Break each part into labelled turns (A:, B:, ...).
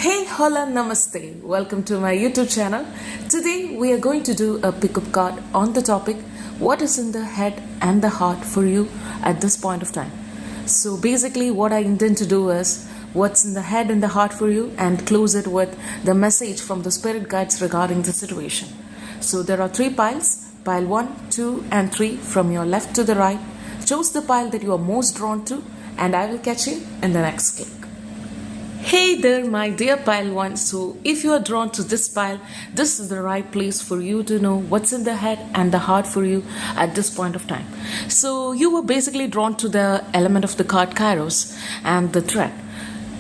A: Hey, hola, namaste. Welcome to my YouTube channel. Today we are going to do a pickup card on the topic what is in the head and the heart for you at this point of time. So basically what I intend to do is what's in the head and the heart for you and close it with the message from the spirit guides regarding the situation. So there are three piles, pile 1, 2 and 3 from your left to the right. Choose the pile that you are most drawn to and I will catch you in the next clip. Hey there my dear pile 1, so if you are drawn to this pile, this is the right place for you to know what's in the head and the heart for you at this point of time. So you were basically drawn to the element of the card Kairos and the thread.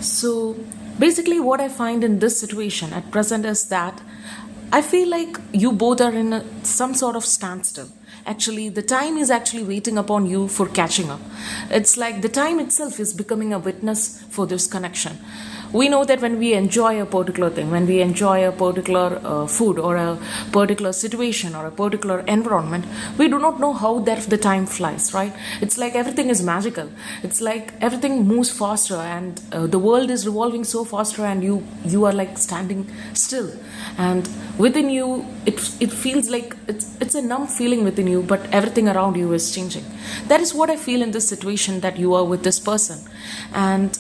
A: So basically what I find in this situation at present is that I feel like you both are in some sort of standstill. Actually, the time is actually waiting upon you for catching up. It's like the time itself is becoming a witness for this connection. We know that when we enjoy a particular thing, when we enjoy a particular food or a particular situation or a particular environment, we do not know how that the time flies, right? It's like everything is magical. It's like everything moves faster and the world is revolving so faster and you are like standing still. And within you, it feels like it's a numb feeling within you, but everything around you is changing. That is what I feel in this situation that you are with this person. And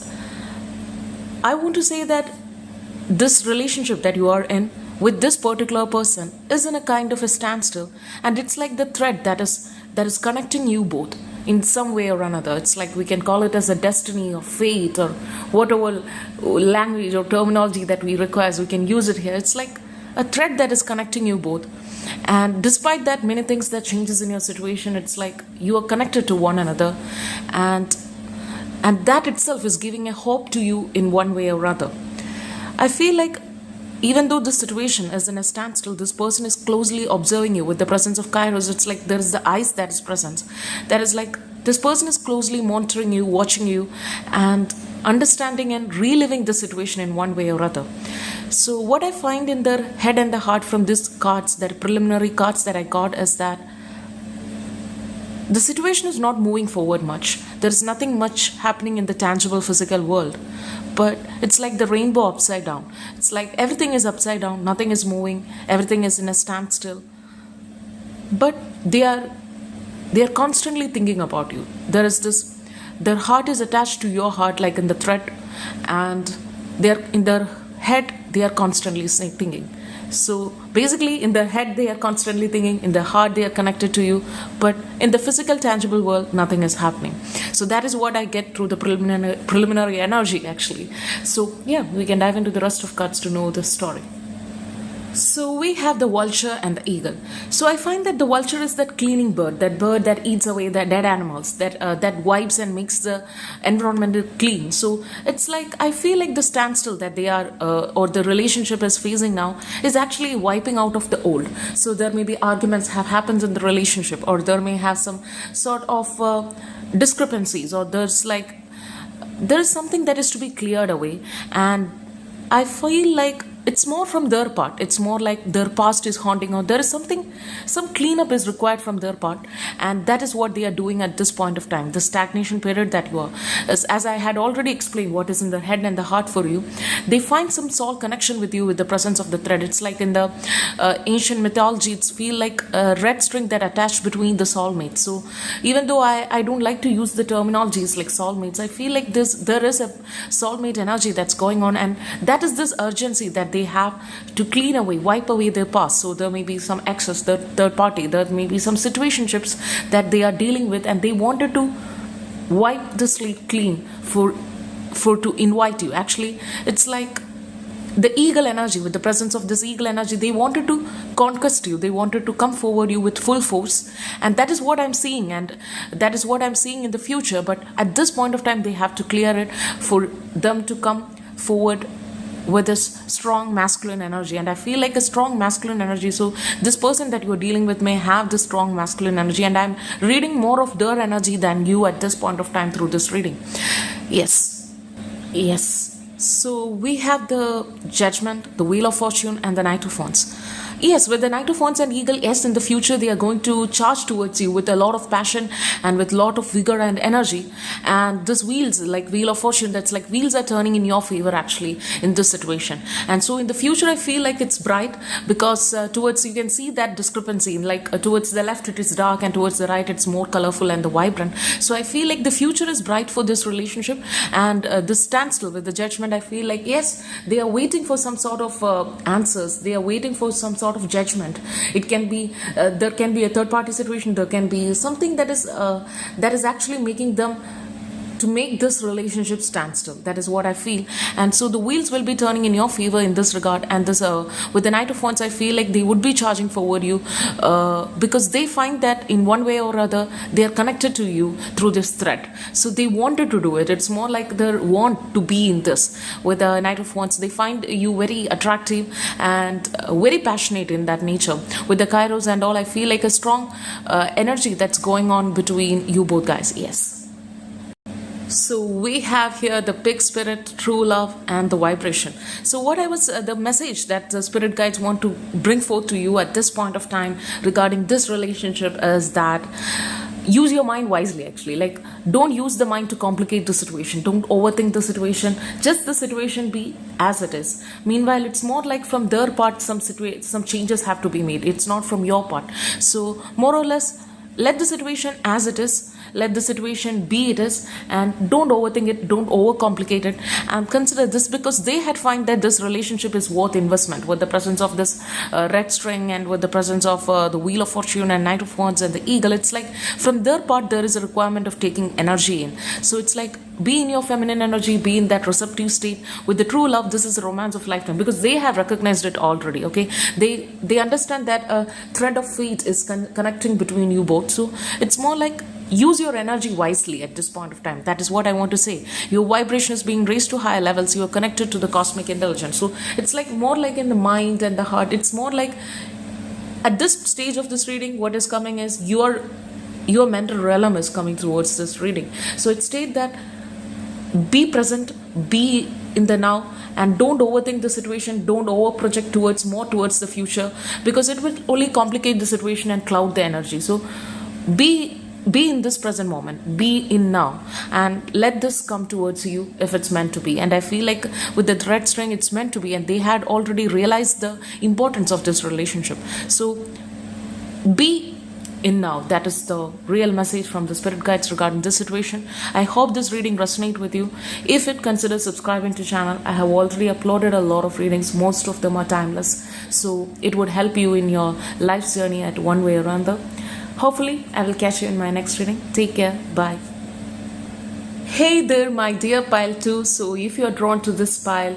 A: I want to say that this relationship that you are in with this particular person is in a kind of a standstill, and it's like the thread that is connecting you both in some way or another. It's like we can call it as a destiny or fate or whatever language or terminology that we require, we can use it here. It's like a thread that is connecting you both, and despite that many things that changes in your situation, it's like you are connected to one another, and that itself is giving a hope to you in one way or other. I feel like even though this situation is in a standstill, this person is closely observing you with the presence of Kairos. It's like there is the eyes that is present. That is like this person is closely monitoring you, watching you, and understanding and reliving the situation in one way or other. So what I find in their head and the heart from these cards, that preliminary cards that I got, is that the situation is not moving forward much. There's nothing much happening in the tangible physical world. But it's like the rainbow upside down. It's like everything is upside down, nothing is moving, everything is in a standstill. But they are constantly thinking about you. There is this, their heart is attached to your heart like in the thread, and they're in their head, they are constantly thinking. So basically in their head they are constantly thinking, in their heart they are connected to you, but in the physical tangible world nothing is happening. So that is what I get through the preliminary energy actually. So yeah, we can dive into the rest of cards to know the story. So we have the vulture and the eagle. So I find that the vulture is that cleaning bird that eats away the dead animals, that wipes and makes the environment clean. So it's like I feel like the standstill that they are or the relationship is facing now is actually wiping out of the old. So there may be arguments have happened in the relationship, or there may have some sort of discrepancies, or there is something that is to be cleared away. And I feel like it's more from their part. It's more like their past is haunting, or there is some cleanup is required from their part, and that is what they are doing at this point of time. The stagnation period that you are, as I had already explained, what is in the head and the heart for you, they find some soul connection with you with the presence of the thread. It's like in the ancient mythology, it's feel like a red string that attached between the soulmates. So even though I don't like to use the terminologies like soulmates, I feel like there is a soulmate energy that's going on, and that is this urgency that they have to clean away, wipe away their past. So there may be some excess, the third party, there may be some situationships that they are dealing with, and they wanted to wipe the slate clean for to invite you. Actually, it's like the eagle energy, with the presence of this eagle energy, they wanted to conquest you, they wanted to come forward you with full force, and that is what I'm seeing, and that is what I'm seeing in the future. But at this point of time they have to clear it for them to come forward with this strong masculine energy. And I feel like a strong masculine energy, so this person that you're dealing with may have this strong masculine energy, and I'm reading more of their energy than you at this point of time through this reading. Yes. So we have the Judgment, the Wheel of Fortune, and the Knight of Wands. Yes, with the Knight of Wands and Eagle, yes, in the future they are going to charge towards you with a lot of passion and with a lot of vigor and energy. And this wheels, like Wheel of Fortune, that's like wheels are turning in your favor actually in this situation. And so in the future, I feel like it's bright because towards, you can see that discrepancy, like towards the left it is dark and towards the right it's more colorful and vibrant. So I feel like the future is bright for this relationship. And this standstill with the Judgment, I feel like, yes, they are waiting for some sort of answers. They are waiting for some sort of judgment. It can be there can be a third party situation, there can be something that is actually making them to make this relationship stand still. That is what I feel. And so the wheels will be turning in your favor in this regard. And this with the Knight of Wands, I feel like they would be charging forward you because they find that in one way or other they are connected to you through this thread. So they wanted to do it. It's more like they want to be in this. With the Knight of Wands, they find you very attractive and very passionate in that nature. With the Kairos and all, I feel like a strong energy that's going on between you both guys. Yes. So we have here the pig spirit, true love, and the vibration. So what I was the message that the spirit guides want to bring forth to you at this point of time regarding this relationship is that use your mind wisely. Actually, like, don't use the mind to complicate the situation, don't overthink the situation, just the situation be as it is. Meanwhile, it's more like from their part some changes have to be made. It's not from your part. So more or less, let the situation as it is, let the situation be it is, and don't overthink it, don't overcomplicate it, and consider this, because they had find that this relationship is worth investment. With the presence of this red string and with the presence of the Wheel of Fortune and Knight of Wands and the Eagle, it's like from their part there is a requirement of taking energy in. So it's like, be in your feminine energy, be in that receptive state. With the true love, this is a romance of lifetime, because they have recognized it already. Okay, they understand that a thread of fate is connecting between you both. So it's more like, use your energy wisely at this point of time. That is what I want to say. Your vibration is being raised to higher levels. You are connected to the cosmic intelligence. So it's like more like in the mind and the heart. It's more like at this stage of this reading, what is coming is your mental realm is coming towards this reading. So it states that be present, be in the now, and don't overthink the situation, don't over project towards the future, because it will only complicate the situation and cloud the energy. So be in this present moment, be in now, and let this come towards you if it's meant to be. And I feel like with the thread string, it's meant to be, and they had already realized the importance of this relationship. So be in now. That is the real message from the spirit guides regarding this situation. I hope this reading resonates with you. If it, consider subscribing to channel. I have already uploaded a lot of readings. Most of them are timeless, so it would help you in your life's journey at one way or another. Hopefully, I will catch you in my next reading. Take care. Bye. Hey there, my dear pile 2. So if you are drawn to this pile,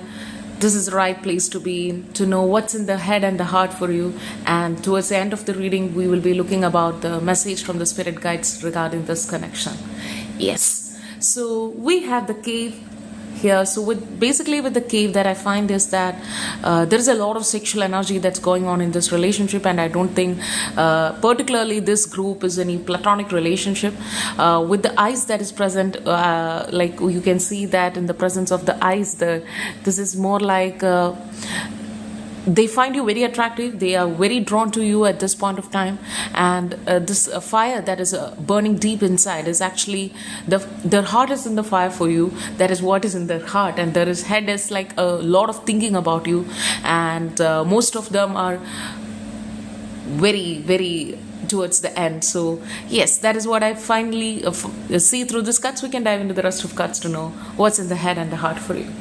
A: this is the right place to be in, to know what's in the head and the heart for you. And towards the end of the reading, we will be looking about the message from the spirit guides regarding this connection. Yes. So we have the cave here. So with the cave, that I find is that there is a lot of sexual energy that's going on in this relationship, and I don't think particularly this group is any platonic relationship. With the eyes that is present, like you can see that in the presence of the eyes, this is more like they find you very attractive. They are very drawn to you at this point of time, and this fire that is burning deep inside is actually their heart is in the fire for you. That is what is in their heart, and their head is like a lot of thinking about you, and most of them are very, very towards the end. So yes, that is what I finally see through this cards. We can dive into the rest of cards to know what's in the head and the heart for you.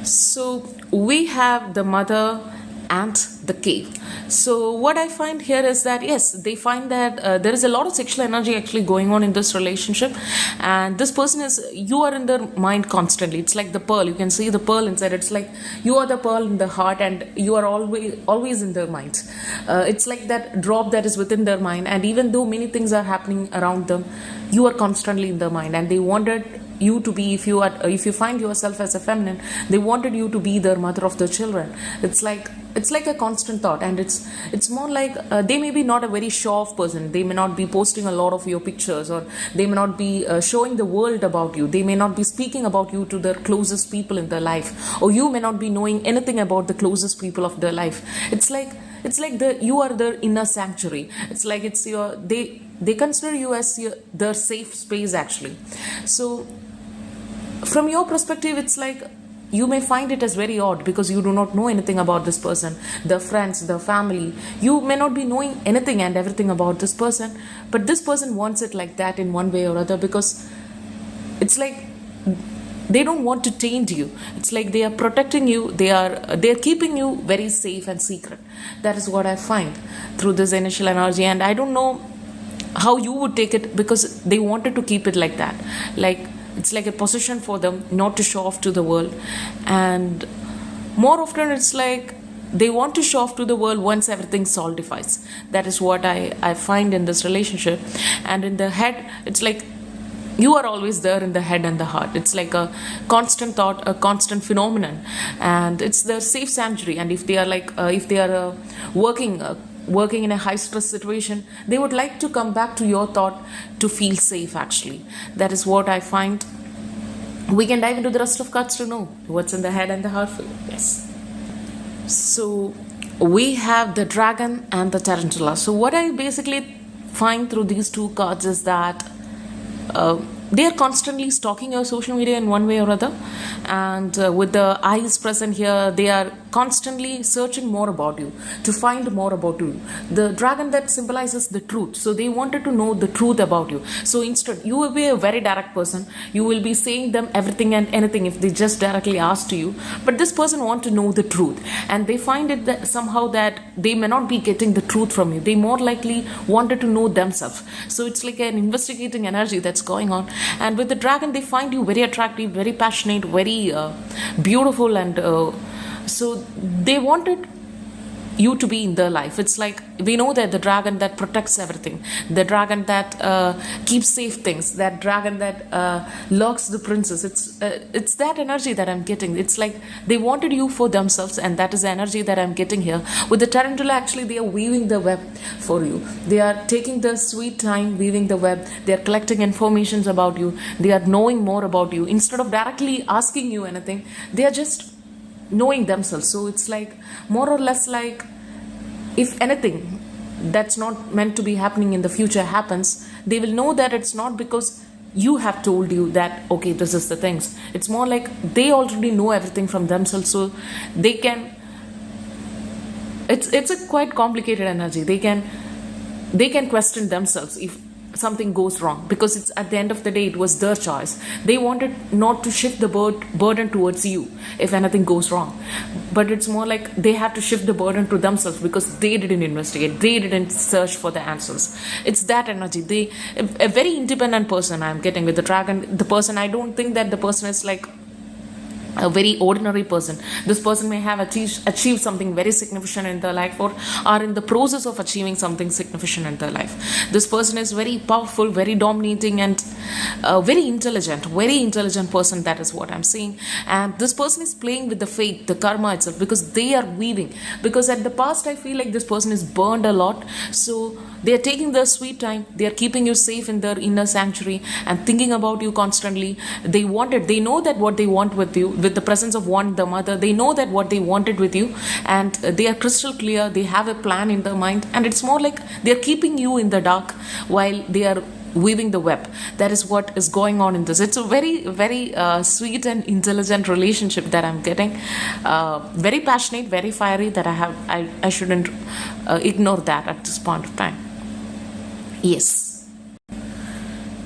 A: So we have the mother and the cave. So what I find here is that, yes, they find that there is a lot of sexual energy actually going on in this relationship, and this person you are in their mind constantly. It's like the pearl. You can see the pearl inside. It's like you are the pearl in the heart, and you are always in their minds. It's like that drop that is within their mind, and even though many things are happening around them, you are constantly in their mind, and they wanted you to be, if you find yourself as a feminine, they wanted you to be their mother of their children. It's like a constant thought, and it's more like they may be not a very show-off person. They may not be posting a lot of your pictures, or they may not be showing the world about you. They may not be speaking about you to their closest people in their life, or you may not be knowing anything about the closest people of their life. It's like it's like you are their inner sanctuary. It's like it's your they consider you as their safe space actually. So from your perspective, it's like you may find it as very odd because you do not know anything about this person, the friends, the family. You may not be knowing anything and everything about this person, but this person wants it like that in one way or other, because it's like they don't want to taint you. It's like they are protecting you. They're keeping you very safe and secret. That is what I find through this initial energy, and I don't know how you would take it, because they wanted to keep it like that. Like it's like a position for them not to show off to the world. And more often it's like they want to show off to the world once everything solidifies. That is what I find in this relationship. And in the head, it's like you are always there in the head and the heart. It's like a constant thought, a constant phenomenon, and it's the safe sanctuary. And if they are like if they are working in a high stress situation, they would like to come back to your thought to feel safe actually. That is what I find. We can dive into the rest of cards to know what's in the head and the heart for you. Yes. So we have the dragon and the tarantula. So what I basically find through these two cards is that they are constantly stalking your social media in one way or other, and with the eyes present here, they are constantly searching more about you, to find more about you. The dragon, that symbolizes the truth, so they wanted to know the truth about you. So instead, you will be a very direct person. You will be saying them everything and anything if they just directly ask to you, but this person want to know the truth, and they find it that somehow that they may not be getting the truth from you. They more likely wanted to know themselves. So it's like an investigating energy that's going on. And with the dragon, they find you very attractive, very passionate, very beautiful, and so they wanted you to be in their life. It's like we know that the dragon that protects everything, the dragon that keeps safe things, that dragon that locks the princess. It's that energy that I'm getting. It's like they wanted you for themselves, and that is the energy that I'm getting here. With the tarantula, actually, they are weaving the web for you. They are taking the sweet time weaving the web. They are collecting informations about you. They are knowing more about you. Instead of directly asking you anything, they are just knowing themselves. So it's like more or less like, if anything that's not meant to be happening in the future happens, they will know that it's not because you have told you that, okay, this is the things. It's more like they already know everything from themselves, so they can, it's a quite complicated energy. They can question themselves if something goes wrong, because it's at the end of the day, it was their choice. They wanted not to shift the burden towards you if anything goes wrong, but it's more like they have to shift the burden to themselves because they didn't investigate, they didn't search for the answers. It's that energy. A very independent person I'm getting with the dragon. The person, I don't think that the person is like a very ordinary person. This person may have achieved something very significant in their life, or are in the process of achieving something significant in their life. This person is very powerful, very dominating, and very intelligent person. That is what I'm seeing. And this person is playing with the fate, the karma itself, because they are weaving. Because at the past, I feel like this person is burned a lot, so they are taking their sweet time. They are keeping you safe in their inner sanctuary and thinking about you constantly. They know that what they want with you, with the presence of one, the mother. They know that what they wanted with you, and they are crystal clear. They have a plan in their mind, and it's more like they are keeping you in the dark while they are weaving the web. That is what is going on in this. It's a very, very sweet and intelligent relationship that I'm getting. Very passionate, very fiery. That I shouldn't ignore that at this point of time. Yes.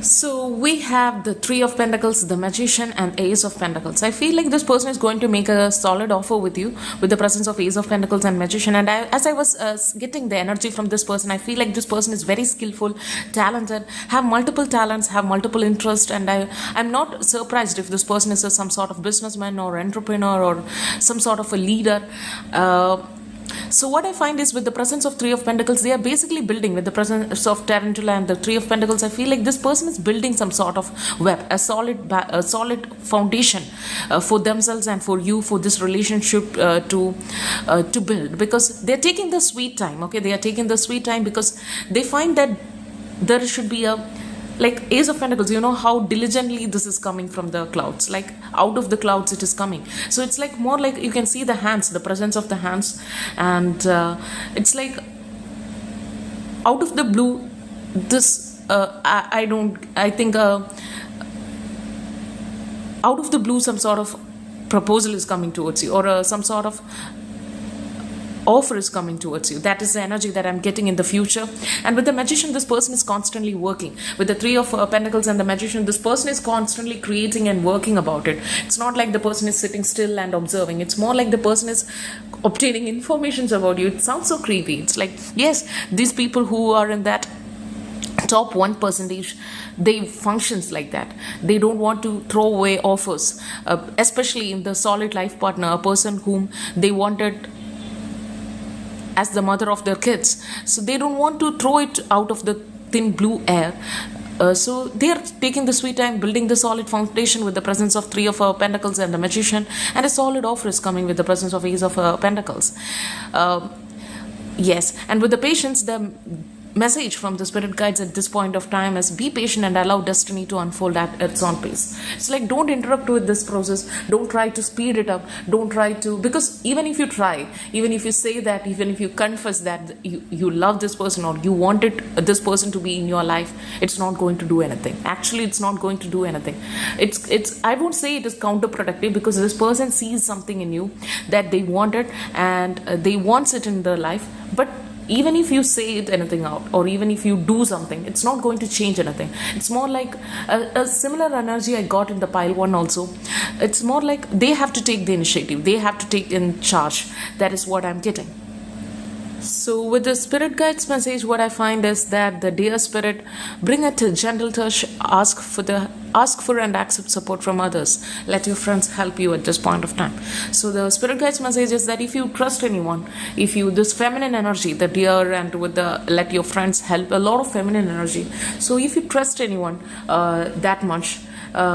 A: So we have the Three of Pentacles, the Magician, and Ace of Pentacles. I feel like this person is going to make a solid offer with you with the presence of Ace of Pentacles and Magician. And as I was getting the energy from this person, I feel like this person is very skillful, talented, have multiple talents, have multiple interests. And I'm not surprised if this person is some sort of businessman or entrepreneur or some sort of a leader. So what I find is with the presence of Three of Pentacles, they are basically building, with the presence of Tarantula and the Three of Pentacles, I feel like this person is building some sort of web, a solid foundation for themselves and for you, for this relationship to build, because they're taking the sweet time. Okay, they are taking the sweet time because they find that there should be a like Ace of Pentacles, you know how diligently this is coming from the clouds, like out of the clouds it is coming. So it's like more like you can see the hands, the presence of the hands, and it's like out of the blue, this I think out of the blue some sort of proposal is coming towards you, or some sort of offer is coming towards you. That is the energy that I'm getting in the future. And with the Magician, this person is constantly working. With the Three of Pentacles and the Magician, this person is constantly creating and working about it. It's not like the person is sitting still and observing. It's more like the person is obtaining information about you. It sounds so creepy. It's like, yes, these people who are in that top 1%, they functions like that. They don't want to throw away offers, especially in the solid life partner, a person whom they wanted as the mother of their kids. So they don't want to throw it out of the thin blue air. So they are taking the sweet time, building the solid foundation with the presence of Three of Pentacles and the Magician, and a solid offer is coming with the presence of Ace of Pentacles. Yes, and with the Patience, the message from the spirit guides at this point of time is be patient and allow destiny to unfold at its own pace. It's like, don't interrupt with this process, don't try to speed it up, don't try to, because even if you try, even if you say that, even if you confess that you love this person or you wanted this person to be in your life, it's not going to do anything. Actually, it's not going to do anything. It's I won't say it is counterproductive, because this person sees something in you that they wanted and they wants it in their life. But even if you say it anything out, or even if you do something, it's not going to change anything. It's more like a similar energy I got in the pile one also. It's more like they have to take the initiative, they have to take in charge. That is what I'm getting. So with the spirit guides message, what I find is that the dear spirit, bring a gentle touch, ask for and accept support from others. Let your friends help you at this point of time. So the spirit guides message is that if you trust anyone, if you, this feminine energy, the dear, and with the let your friends help, a lot of feminine energy. So if you trust anyone that much,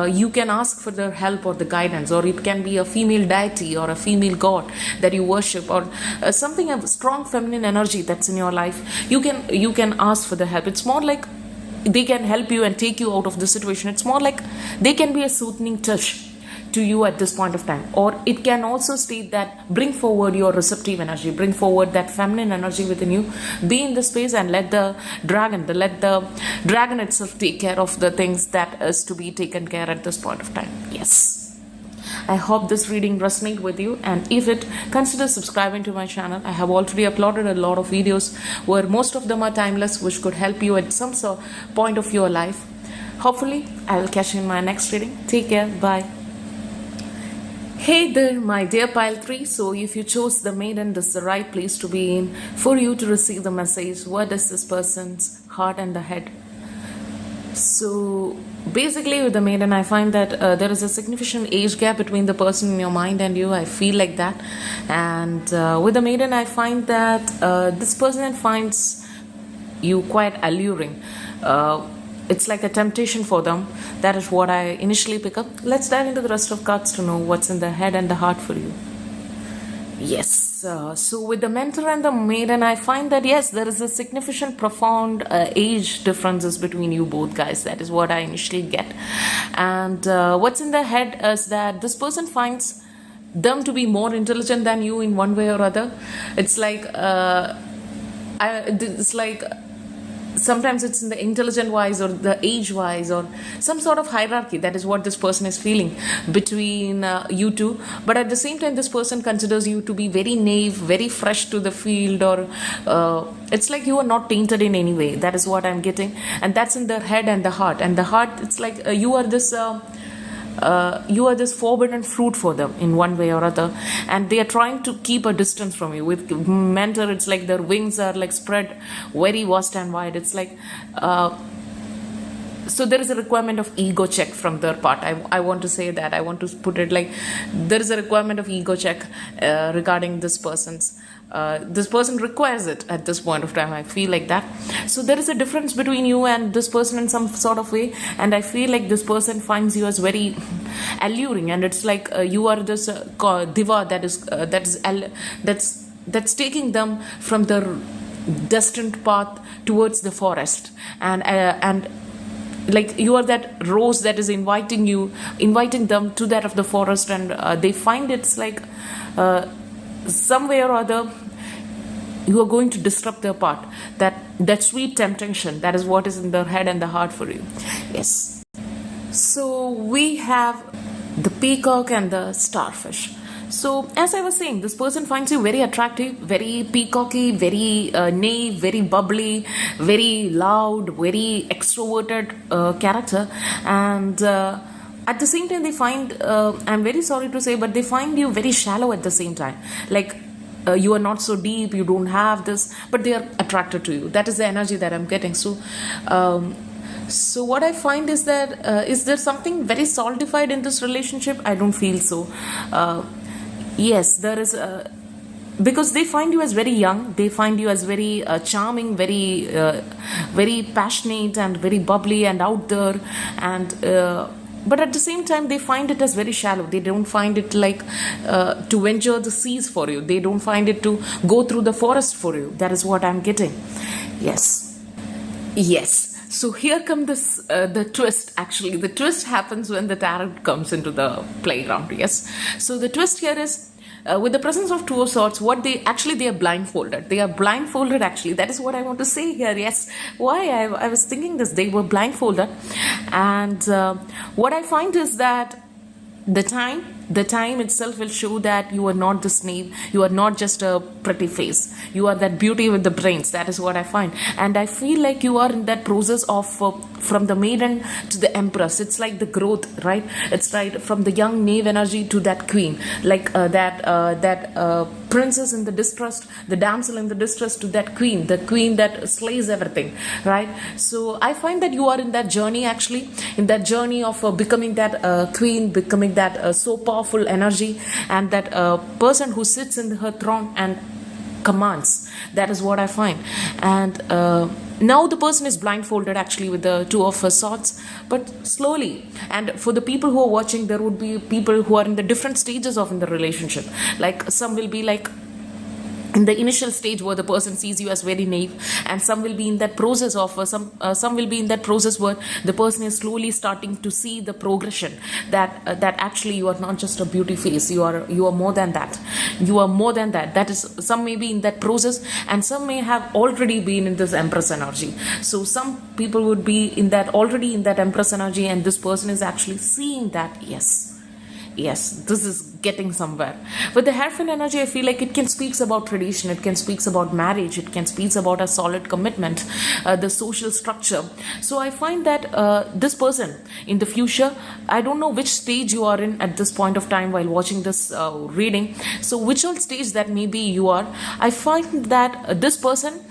A: you can ask for their help or the guidance, or it can be a female deity or a female god that you worship, or something of strong feminine energy that's in your life. You can ask for the help. It's more like they can help you and take you out of the situation. It's more like they can be a soothing touch to you at this point of time. Or it can also state that bring forward your receptive energy, bring forward that feminine energy within you, be in the space and let the dragon itself take care of the things that is to be taken care at this point of time. Yes, I hope this reading resonates with you, and if it, consider subscribing to my channel. I have already uploaded a lot of videos where most of them are timeless, which could help you at some point of your life. Hopefully I will catch you in my next reading. Take care. Bye. Hey there, my dear pile 3. So if you chose the Maiden, this is the right place to be in for you to receive the message. What is this person's heart and the head? So basically with the Maiden, I find that there is a significant age gap between the person in your mind and you. I feel like that. And with the Maiden, I find that this person finds you quite alluring. It's like a temptation for them. That is what I initially pick up. Let's dive into the rest of cards to know what's in the head and the heart for you. Yes, so with the Mentor and the Maiden, I find that yes, there is a significant, profound age differences between you both guys. That is what I initially get. And what's in the head is that this person finds them to be more intelligent than you in one way or other. It's like sometimes it's in the intelligent wise or the age wise or some sort of hierarchy. That is what this person is feeling between you two. But at the same time, this person considers you to be very naive, very fresh to the field, or it's like you are not tainted in any way. That is what I'm getting. And that's in the head and the heart. And the heart, it's like you are this forbidden fruit for them in one way or other, and they are trying to keep a distance from you. With Mentor, it's like their wings are like spread very vast and wide. It's like so there is a requirement of ego check from their part. I want to say that, I want to put it like there is a requirement of ego check regarding this person's this person requires it at this point of time. I feel like that. So there is a difference between you and this person in some sort of way, and I feel like this person finds you as very alluring, and it's like you are this diva that's taking them from their destined path towards the forest, and like you are that rose that is inviting them to that of the forest, and they find it's like some way or other you are going to disrupt their path. That sweet temptation, that is what is in the head and the heart for you. Yes. So we have the peacock and the starfish. So as I was saying, this person finds you very attractive, very peacocky, very naive, very bubbly, very loud, very extroverted character, and at the same time they find, I'm very sorry to say, but they find you very shallow at the same time. Like you are not so deep, you don't have this, but they are attracted to you. That is the energy that I'm getting. So so what I find is that is there something very solidified in this relationship? I don't feel so. Yes, there is because they find you as very young, they find you as very charming, very passionate and very bubbly and out there, and but at the same time they find it as very shallow. They don't find it like to venture the seas for you. They don't find it to go through the forest for you. That is what I'm getting. Yes. So here comes the twist. Actually, the twist happens when the tarot comes into the playground. Yes. So the twist here is, with the presence of Two of Swords, they are blindfolded. They are blindfolded, actually. That is what I want to say here. Yes. Why? I was thinking this. They were blindfolded. And what I find is that the time itself will show that you are not this naive. You are not just a pretty face. You are that beauty with the brains. That is what I find. And I feel like you are in that process of from the maiden to the empress. It's like the growth, right? It's right from the young knave energy to that queen, like that princess in the distress, the damsel in the distress, to that queen, the queen that slays everything, right? So I find that you are in that journey, actually, in that journey of becoming that queen, becoming that so powerful energy, and that person who sits in her throne and commands. That is what I find. And now the person is blindfolded, actually, with the Two of Swords, but slowly. And for the people who are watching, there would be people who are in the different stages of in the relationship. Like some will be like in the initial stage where the person sees you as very naive, and some will be in that process of some will be in that process where the person is slowly starting to see the progression that actually you are not just a beauty face. You are more than that. You are more than that. That is, some may be in that process, and some may have already been in this empress energy. So some people would be already in that empress energy, and this person is actually seeing that. Yes, this is getting somewhere. With the Hierophant energy, I feel like it can speak about tradition, it can speak about marriage, it can speak about a solid commitment, the social structure. So I find that this person in the future, I don't know which stage you are in at this point of time while watching this reading. So which all stage that maybe you are, I find that this person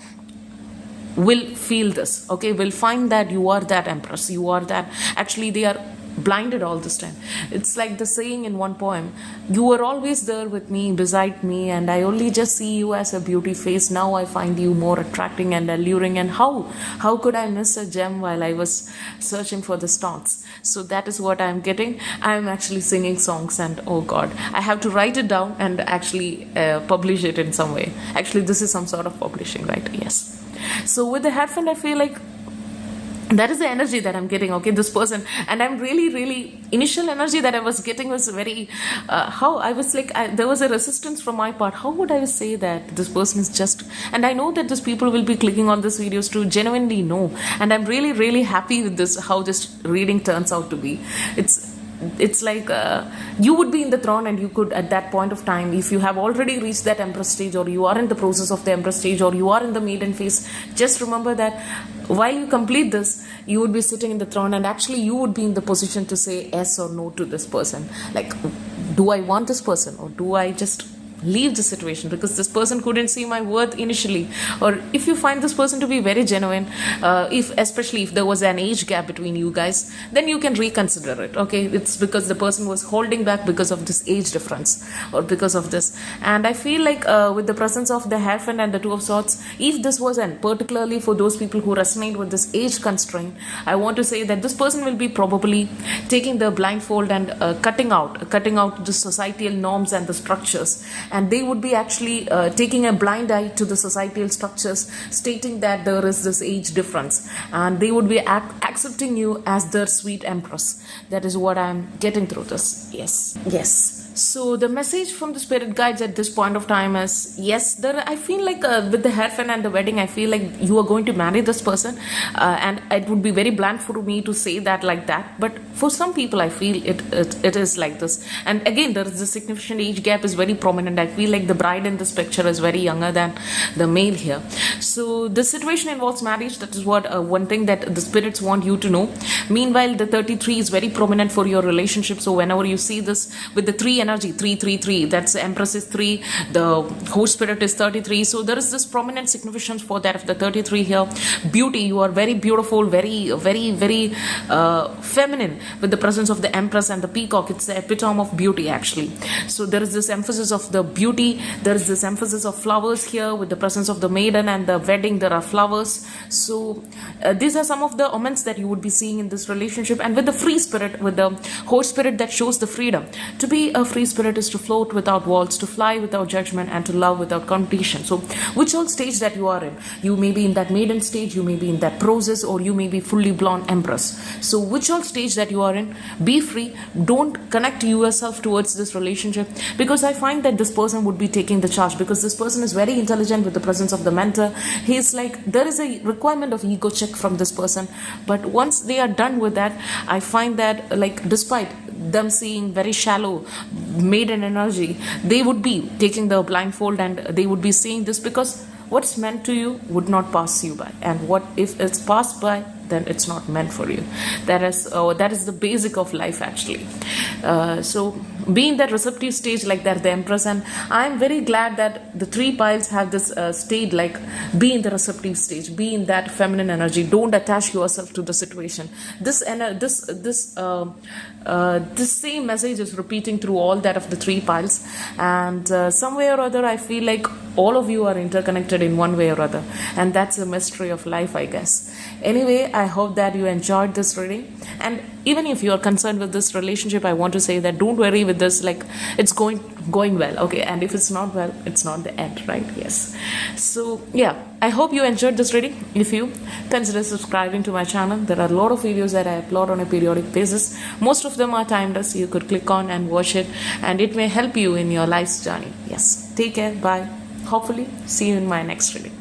A: will feel this, okay, will find that you are that empress, you are that, actually they are blinded all this time. It's like the saying in one poem, you were always there with me, beside me, and I only just see you as a beauty face. Now I find you more attracting and alluring, and how could I miss a gem while I was searching for the stones? So that is what I'm getting. I'm actually singing songs, and oh god, I have to write it down and actually publish it in some way. Actually, this is some sort of publishing, right? Yes. So with the Hierophant, I feel like that is the energy that I'm getting, okay, this person. And I'm really, initial energy that I was getting was very, there was a resistance from my part. How would I say that this person is just, and I know that these people will be clicking on these videos to genuinely know. And I'm really happy with this, how this reading turns out to be. It's like you would be in the throne, and you could, at that point of time, if you have already reached that empress stage, or you are in the process of the empress stage, or you are in the maiden phase, just remember that while you complete this, you would be sitting in the throne, and actually you would be in the position to say yes or no to this person. Like, do I want this person, or do I just leave the situation because this person couldn't see my worth initially? Or if you find this person to be very genuine, especially if there was an age gap between you guys, then you can reconsider it, okay? It's because the person was holding back because of this age difference, or because of this. And I feel like with the presence of the Hierophant and the Two of Swords, if this was, and particularly for those people who resonate with this age constraint, I want to say that this person will be probably taking the blindfold and cutting out the societal norms and the structures, and they would be actually taking a blind eye to the societal structures, stating that there is this age difference, and they would be accepting you as their sweet empress. That is what I'm getting through this. Yes. So the message from the spirit guides at this point of time is, yes, there, I feel like with the hierophant and the wedding, I feel like you are going to marry this person, and it would be very blunt for me to say that like that, but for some people I feel it is like this. And again, there is the significant age gap is very prominent. I feel like the bride in this picture is very younger than the male here. So the situation involves marriage. That is what one thing that the spirits want you to know. Meanwhile, the 33 is very prominent for your relationship. So whenever you see this with the 3 energy, 333, that's Empress is 3, the host spirit is 33. So there is this prominent significance for that of the 33 here. Beauty, you are very beautiful, very feminine with the presence of the Empress and the peacock. It's the epitome of beauty actually. So there is this emphasis of the beauty, there is this emphasis of flowers here with the presence of the maiden, and the wedding there are flowers. So these are some of the omens that you would be seeing in this relationship. And with the free spirit, with the host spirit, that shows the freedom. To be a free spirit is to float without walls, to fly without judgment, and to love without competition. So which all stage that you are in, you may be in that maiden stage, you may be in that process, or you may be fully blonde empress. So which all stage that you are in, be free. Don't connect yourself towards this relationship, because I find that this person would be taking the charge, because this person is very intelligent with the presence of the mentor. He is like, there is a requirement of ego check from this person, but once they are done with that, I find that, like, despite them seeing very shallow maiden energy, they would be taking the blindfold and they would be seeing this, because what's meant to you would not pass you by, and what if it's passed by, then it's not meant for you. That is the basic of life actually. So be in that receptive stage like that, the Empress. And I'm very glad that the 3 piles have this state, like, be in the receptive stage, be in that feminine energy. Don't attach yourself to the situation. This same message is repeating through all that of the 3 piles, and some way or other I feel like all of you are interconnected in one way or other, and that's the mystery of life, I guess. Anyway, I hope that you enjoyed this reading, and even if you are concerned with this relationship, I want to say that don't worry with this, like, it's going well, okay? And if it's not well, it's not the end, right? Yes. So yeah, I hope you enjoyed this reading. If you, consider subscribing to my channel. There are a lot of videos that I upload on a periodic basis. Most of them are timeless. You could click on and watch it, and it may help you in your life's journey. Yes. Take care. Bye. Hopefully see you in my next reading.